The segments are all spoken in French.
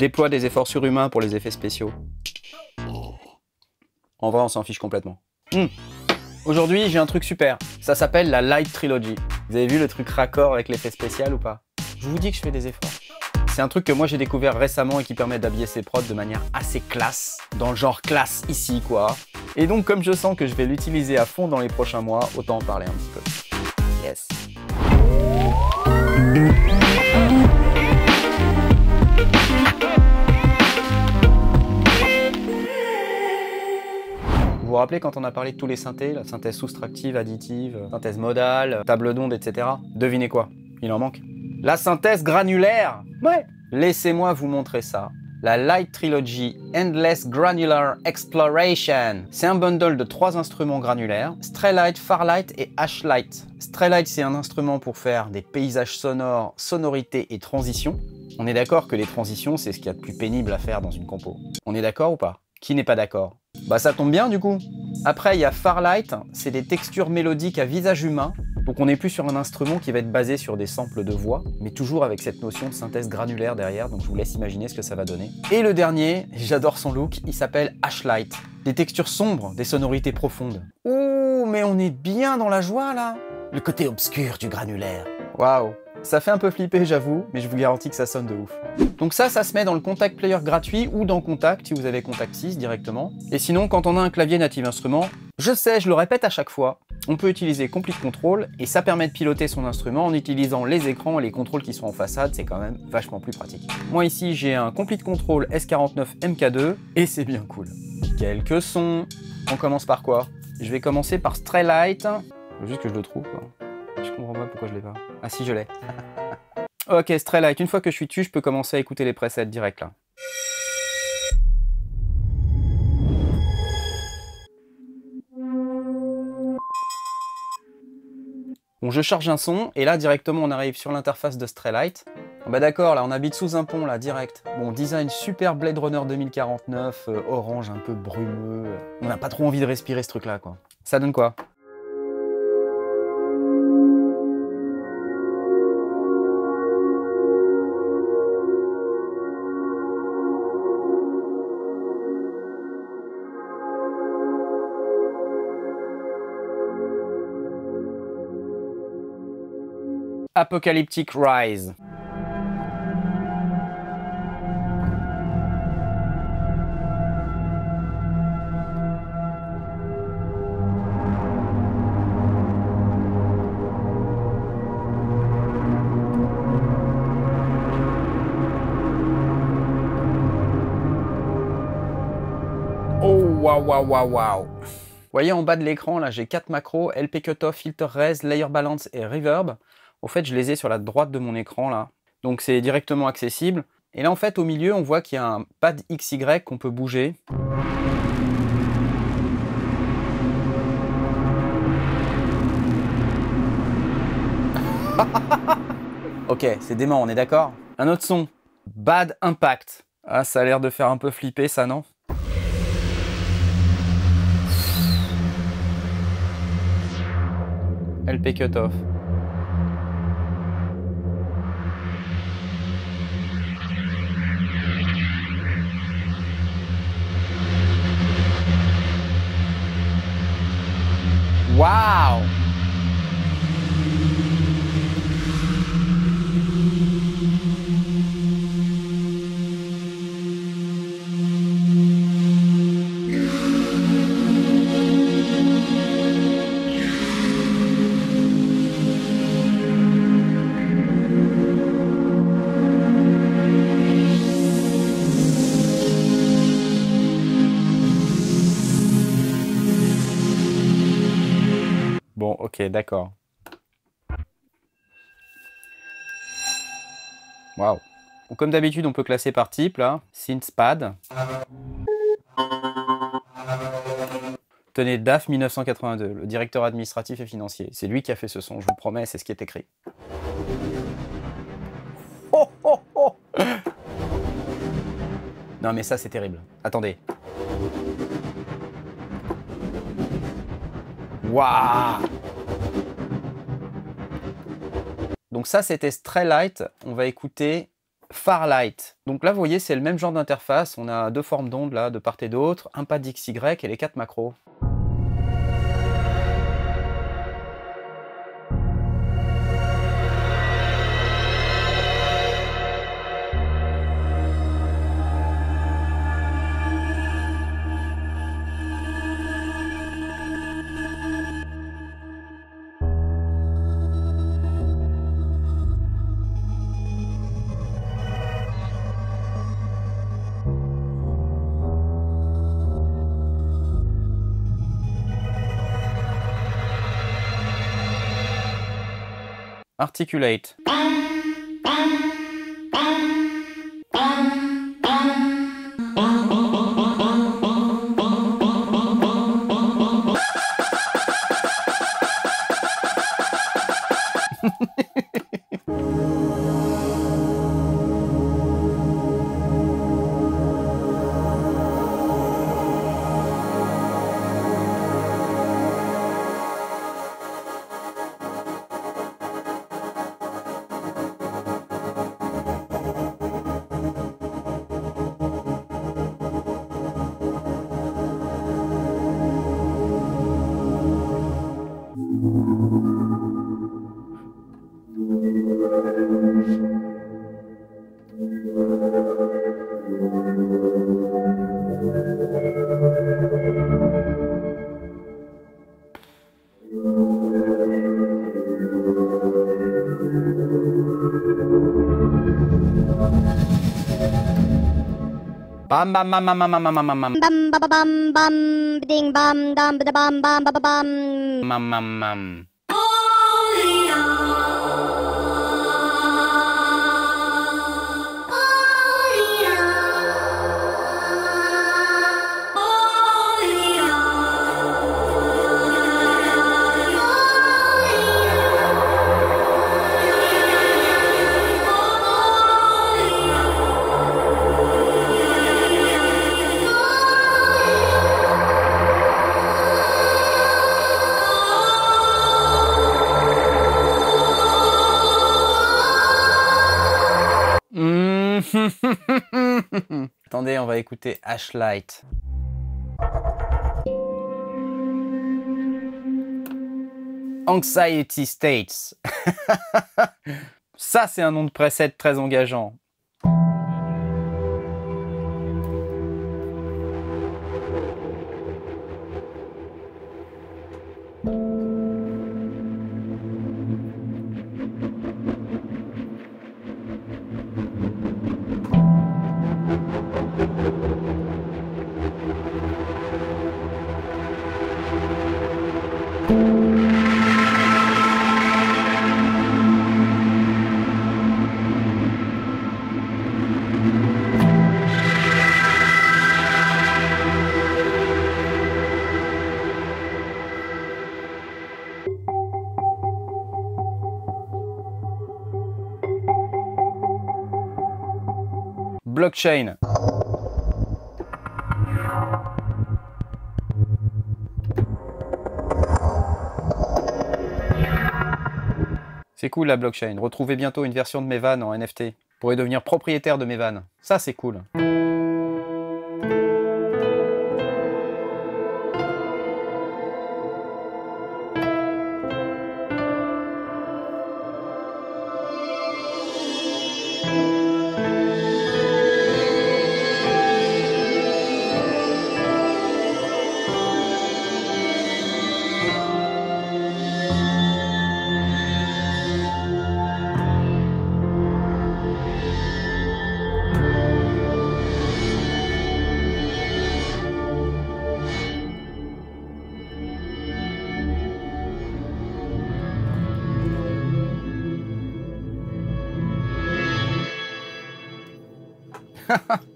déploie des efforts surhumains pour les effets spéciaux. En vrai, on s'en fiche complètement. Aujourd'hui, j'ai un truc super. Ça s'appelle la Light Trilogy. Vous avez vu le truc raccord avec l'effet spécial ou pas? Je vous dis que je fais des efforts. C'est un truc que moi j'ai découvert récemment et qui permet d'habiller ses prods de manière assez classe. Dans le genre classe ici, quoi. Et donc, comme je sens que je vais l'utiliser à fond dans les prochains mois, autant en parler un petit peu. Yes. Vous vous rappelez quand on a parlé de tous les synthés, la synthèse soustractive, additive, synthèse modale, table d'onde, etc. Devinez quoi? Il en manque. La synthèse granulaire! Ouais! Laissez-moi vous montrer ça. La Light Trilogy Endless Granular Exploration. C'est un bundle de 3 instruments granulaires, Straylight, Farlight et Ashlight. Straylight, c'est un instrument pour faire des paysages sonores, sonorités et transitions. On est d'accord que les transitions, c'est ce qu'il y a de plus pénible à faire dans une compo. On est d'accord ou pas? Qui n'est pas d'accord? Bah ça tombe bien du coup. Après, il y a Farlight, c'est des textures mélodiques à visage humain. Donc on n'est plus sur un instrument qui va être basé sur des samples de voix, mais toujours avec cette notion de synthèse granulaire derrière, donc je vous laisse imaginer ce que ça va donner. Et le dernier, j'adore son look, il s'appelle Ashlight. Des textures sombres, des sonorités profondes. Ouh, mais on est bien dans la joie là! Le côté obscur du granulaire. Waouh! Ça fait un peu flipper, j'avoue, mais je vous garantis que ça sonne de ouf. Donc ça se met dans le Kontakt Player gratuit ou dans Kontakt si vous avez Kontakt 6 directement. Et sinon, quand on a un clavier Native Instruments, je sais, je le répète à chaque fois, on peut utiliser Complete Control et ça permet de piloter son instrument en utilisant les écrans et les contrôles qui sont en façade, c'est quand même vachement plus pratique. Moi ici, j'ai un Complete Control S49 MK2 et c'est bien cool. Quelques sons. On commence par quoi? Je vais commencer par Straylight. Faut juste que je le trouve, quoi. Je comprends pas pourquoi je l'ai pas. Ah si, je l'ai. Ok, Straylight, une fois que je suis dessus, je peux commencer à écouter les presets direct là. Bon, je charge un son, et là, directement, on arrive sur l'interface de Straylight. Bah d'accord, là, on habite sous un pont, là, direct. Bon, design super Blade Runner 2049, orange un peu brumeux. On n'a pas trop envie de respirer ce truc-là, quoi. Ça donne quoi? Apocalyptic Rise. Oh, waouh, waouh, waouh, waouh. Vous voyez en bas de l'écran, là, j'ai 4 macros, LP Cutoff, Filter Res, Layer Balance et Reverb. Au fait, je les ai sur la droite de mon écran, là. Donc, c'est directement accessible. Et là, en fait, au milieu, on voit qu'il y a un pad XY qu'on peut bouger. Ok, c'est dément, on est d'accord? Un autre son. Bad Impact. Ah, ça a l'air de faire un peu flipper, ça, non? LP Cutoff. Waouh! Bon, ok, d'accord. Waouh. Bon, comme d'habitude, on peut classer par type, là. Synthpad. Tenez, DAF 1982, le directeur administratif et financier. C'est lui qui a fait ce son, je vous promets, c'est ce qui est écrit. Oh, oh, oh. Non, mais ça, c'est terrible. Attendez. Waouh! Donc ça, c'était Straylight. On va écouter Farlight. Donc là, vous voyez, c'est le même genre d'interface. On a deux formes d'ondes là, de part et d'autre, un pad XY et les 4 macros. Articulate. Bam bam bam bam bam bam bam bam Bum ba ba bum bum ding bum dum ba da bum bum ba ba bum. bam bam bam. Attendez, on va écouter Ashlight. Anxiety States. Ça, c'est un nom de preset très engageant. Blockchain. C'est cool la blockchain. Retrouvez bientôt une version de mes vannes en NFT. Vous pourrez devenir propriétaire de mes vannes. Ça, c'est cool.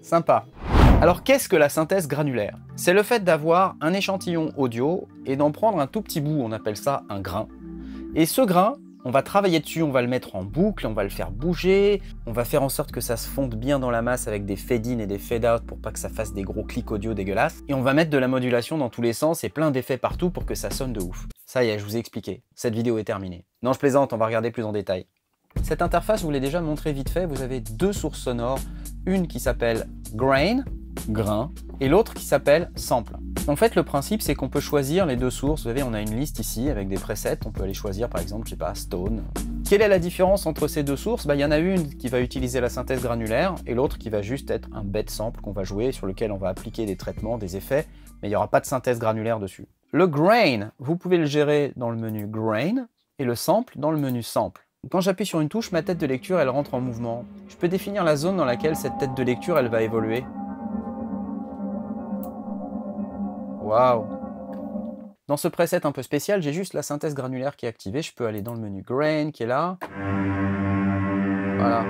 Sympa. Alors qu'est-ce que la synthèse granulaire? C'est le fait d'avoir un échantillon audio et d'en prendre un tout petit bout, on appelle ça un grain. Et ce grain, on va travailler dessus, on va le mettre en boucle, on va le faire bouger, on va faire en sorte que ça se fonde bien dans la masse avec des fade-in et des fade-out pour pas que ça fasse des gros clics audio dégueulasses. Et on va mettre de la modulation dans tous les sens et plein d'effets partout pour que ça sonne de ouf. Ça y est, je vous ai expliqué. Cette vidéo est terminée. Non, je plaisante, on va regarder plus en détail. Cette interface, je vous l'ai déjà montré vite fait, vous avez deux sources sonores, une qui s'appelle Grain, grain, et l'autre qui s'appelle Sample. En fait, le principe, c'est qu'on peut choisir les deux sources. Vous savez, on a une liste ici avec des presets. On peut aller choisir, par exemple, je sais pas, Stone. Quelle est la différence entre ces deux sources? Il y en a une qui va utiliser la synthèse granulaire et l'autre qui va juste être un bed sample qu'on va jouer, sur lequel on va appliquer des traitements, des effets, mais il n'y aura pas de synthèse granulaire dessus. Le grain, vous pouvez le gérer dans le menu Grain et le sample dans le menu Sample. Quand j'appuie sur une touche, ma tête de lecture, elle rentre en mouvement. Je peux définir la zone dans laquelle cette tête de lecture, elle va évoluer. Waouh! Dans ce preset un peu spécial, j'ai juste la synthèse granulaire qui est activée. Je peux aller dans le menu Grain qui est là. Voilà.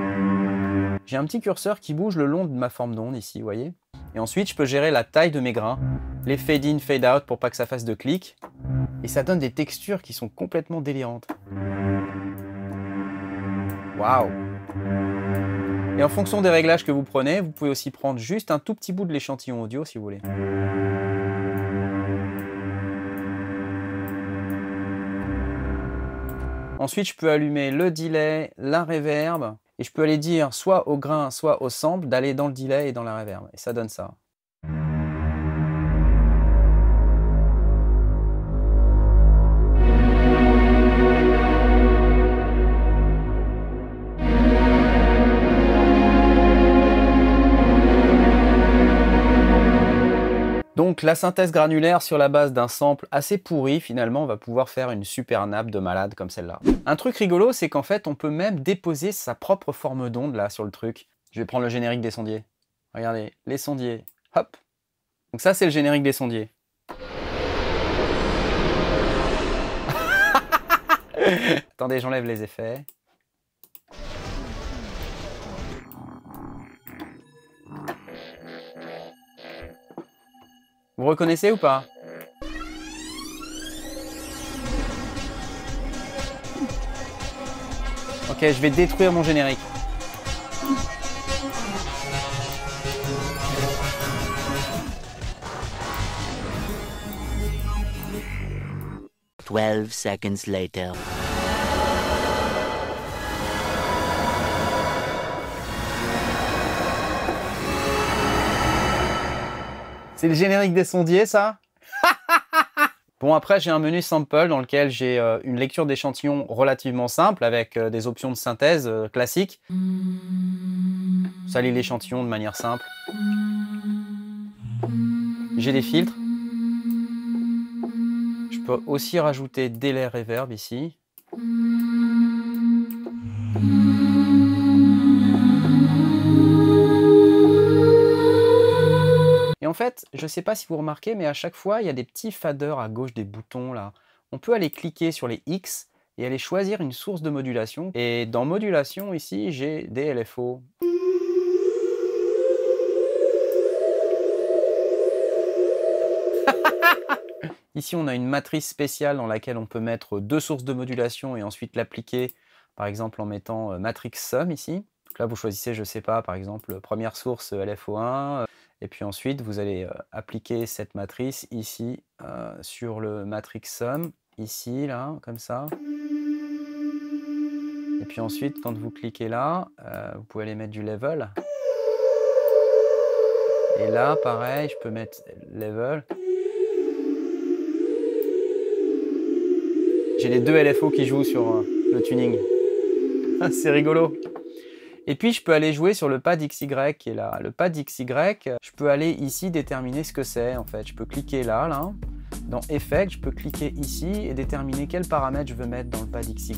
J'ai un petit curseur qui bouge le long de ma forme d'onde ici, vous voyez? Et ensuite, je peux gérer la taille de mes grains, les fade in, fade out pour pas que ça fasse de clics. Et ça donne des textures qui sont complètement délirantes. Waouh! Et en fonction des réglages que vous prenez, vous pouvez aussi prendre juste un tout petit bout de l'échantillon audio si vous voulez. Ensuite, je peux allumer le delay, la reverb, et je peux aller dire soit au grain, soit au sample, d'aller dans le delay et dans la reverb. Et ça donne ça. Donc la synthèse granulaire sur la base d'un sample assez pourri, finalement, on va pouvoir faire une super nappe de malade comme celle-là. Un truc rigolo, c'est qu'en fait, on peut même déposer sa propre forme d'onde là sur le truc. Je vais prendre le générique des sondiers. Regardez, les sondiers. Hop. Donc ça, c'est le générique des sondiers. Attendez, j'enlève les effets. Vous reconnaissez ou pas? Ok, je vais détruire mon générique. Twelve seconds later. C'est le générique des sondiers, ça? Bon, après, j'ai un menu sample dans lequel j'ai une lecture d'échantillons relativement simple avec des options de synthèse classiques. Ça lit l'échantillon de manière simple. J'ai des filtres. Je peux aussi rajouter delay reverb ici. Et en fait, je ne sais pas si vous remarquez, mais à chaque fois, il y a des petits faders à gauche des boutons là. On peut aller cliquer sur les X et aller choisir une source de modulation. Et dans modulation, ici, j'ai des LFO. Ici, on a une matrice spéciale dans laquelle on peut mettre deux sources de modulation et ensuite l'appliquer, par exemple en mettant matrix sum ici. Donc là, vous choisissez, je ne sais pas, par exemple, première source LFO1. Et puis ensuite, vous allez appliquer cette matrice ici sur le matrix sum, ici, là, comme ça. Et puis ensuite, quand vous cliquez là, vous pouvez aller mettre du level. Et là, pareil, je peux mettre level. J'ai les deux LFO qui jouent sur le tuning. C'est rigolo. Et puis, je peux aller jouer sur le pad XY qui est là. Le pad XY, je peux aller ici déterminer ce que c'est, en fait. Je peux cliquer là. Dans Effect, je peux cliquer ici et déterminer quels paramètres je veux mettre dans le pad XY.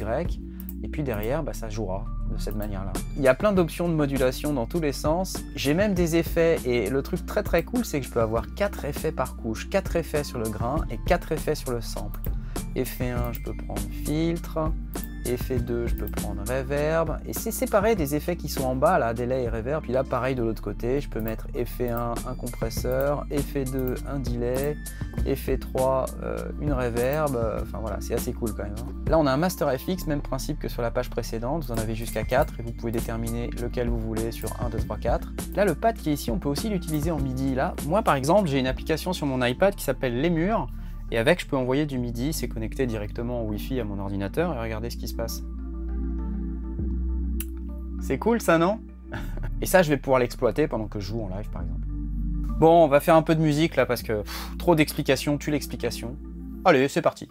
Et puis derrière, ça jouera de cette manière-là. Il y a plein d'options de modulation dans tous les sens. J'ai même des effets et le truc très très cool, c'est que je peux avoir 4 effets par couche. 4 effets sur le grain et 4 effets sur le sample. Effet 1, je peux prendre filtre. Effet 2, je peux prendre reverb. Et c'est séparé des effets qui sont en bas, là, delay et reverb. Puis là, pareil de l'autre côté, je peux mettre effet 1, un compresseur, effet 2, un delay, effet 3, une reverb. Enfin voilà, c'est assez cool quand même. Là, on a un master FX, même principe que sur la page précédente. Vous en avez jusqu'à 4 et vous pouvez déterminer lequel vous voulez sur 1, 2, 3, 4. Là, le pad qui est ici, on peut aussi l'utiliser en MIDI. Là, moi, par exemple, j'ai une application sur mon iPad qui s'appelle Les Murs. Et avec, je peux envoyer du MIDI, c'est connecté directement au Wi-Fi à mon ordinateur, et regardez ce qui se passe. C'est cool ça, non? Et ça, je vais pouvoir l'exploiter pendant que je joue en live, par exemple. Bon, on va faire un peu de musique là, parce que trop d'explications tue l'explication. Allez, c'est parti.